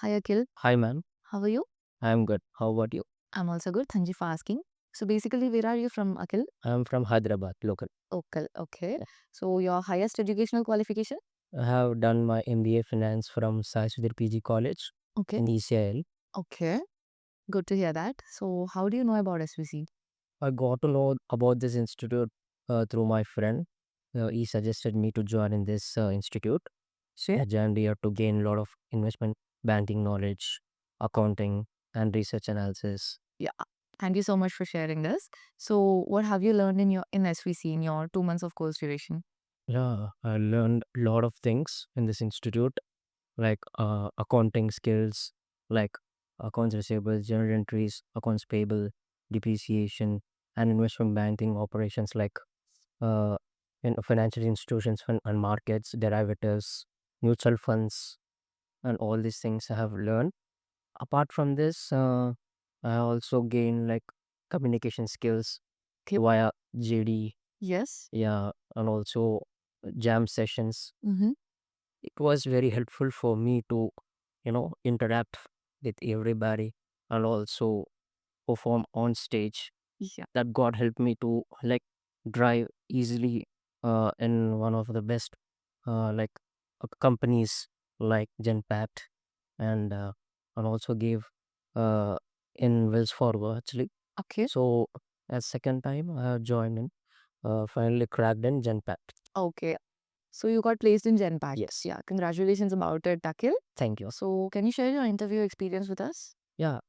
Hi, Akhil. Hi, ma'am. How are you? I'm good. How about you? I'm also good. Thank you for asking. So, basically, where are you from, Akhil? I'm from Hyderabad, local. Okay. Okay. Yeah. So, your highest educational qualification? I have done my MBA Finance from Svc PG College Okay. in ECIL. Okay. Good to hear that. So, how do you know about SVC? I got to know about this institute through my friend. He suggested me to join in this institute. So I joined here to gain a lot of investment banking knowledge, accounting, and research analysis. Yeah. Thank you so much for sharing this. So, what have you learned in SVC in your 2 months of course duration? Yeah, I learned a lot of things in this institute, like accounting skills, like accounts receivable, general entries, accounts payable, depreciation, and investment banking operations like uh, in financial institutions and markets, derivatives, mutual funds, and all these things I have learned. Apart from this, I also gained like communication skills Okay. via JD, Yes. yeah, and also jam sessions. Mm-hmm. It was very helpful for me to interact with everybody and also perform on stage. Yeah. That god helped me to like drive easily in one of the best like companies like Genpact and also gave uh in Wells Fargo actually. Okay. So as second time I joined in, finally cracked in Genpact. Okay. So, you got placed in Genpact. Yes, Yeah. Congratulations about it, Akhil. thank you. So, can you share your interview experience with us? Yeah,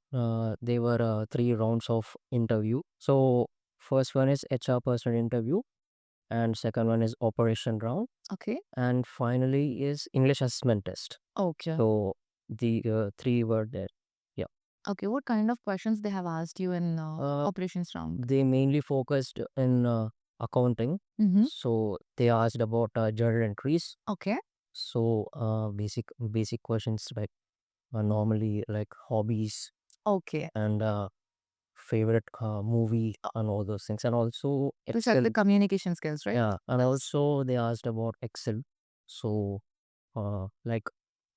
they were 3 rounds of interview. So first one is HR person interview, and second one is operation round, Okay. and finally is English assessment test. Okay. So the three were there. Yeah, Okay, what kind of questions they have asked you in operations round? they mainly focused in accounting. Mm-hmm. So they asked about journal entries. Okay. So basic questions like normally like hobbies Okay. and favorite movie and all those things, and also To check Excel. the communication skills, right? Yeah, and Yes. also they asked about Excel. So like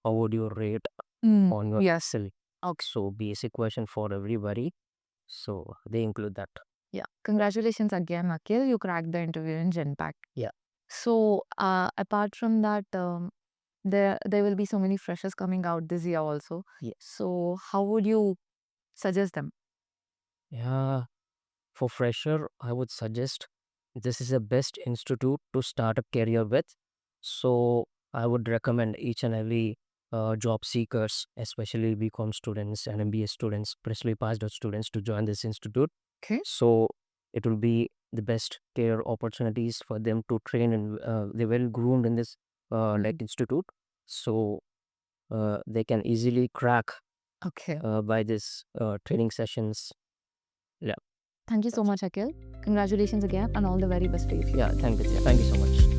how would you rate on your Yes. Excel? Okay. So basic question for everybody. So they include that. Yeah. Congratulations again, Akhil. You cracked the interview in Genpact. Yeah. So, apart from that, there will be so many freshers coming out this year also. Yes. So, how would you suggest them? Yeah. For fresher, I would suggest this is the best institute to start a career with. So I would recommend each and every job seekers, especially BCom students and MBA students, freshly passed out students, to join this institute. Okay. So it will be the best career opportunities for them to train, and they're well groomed in this like institute. So they can easily crack Okay. by this training sessions. Yeah. Thank you so much, Akhil. Congratulations again and all the very best for you. Yeah. Thank you. Thank you so much.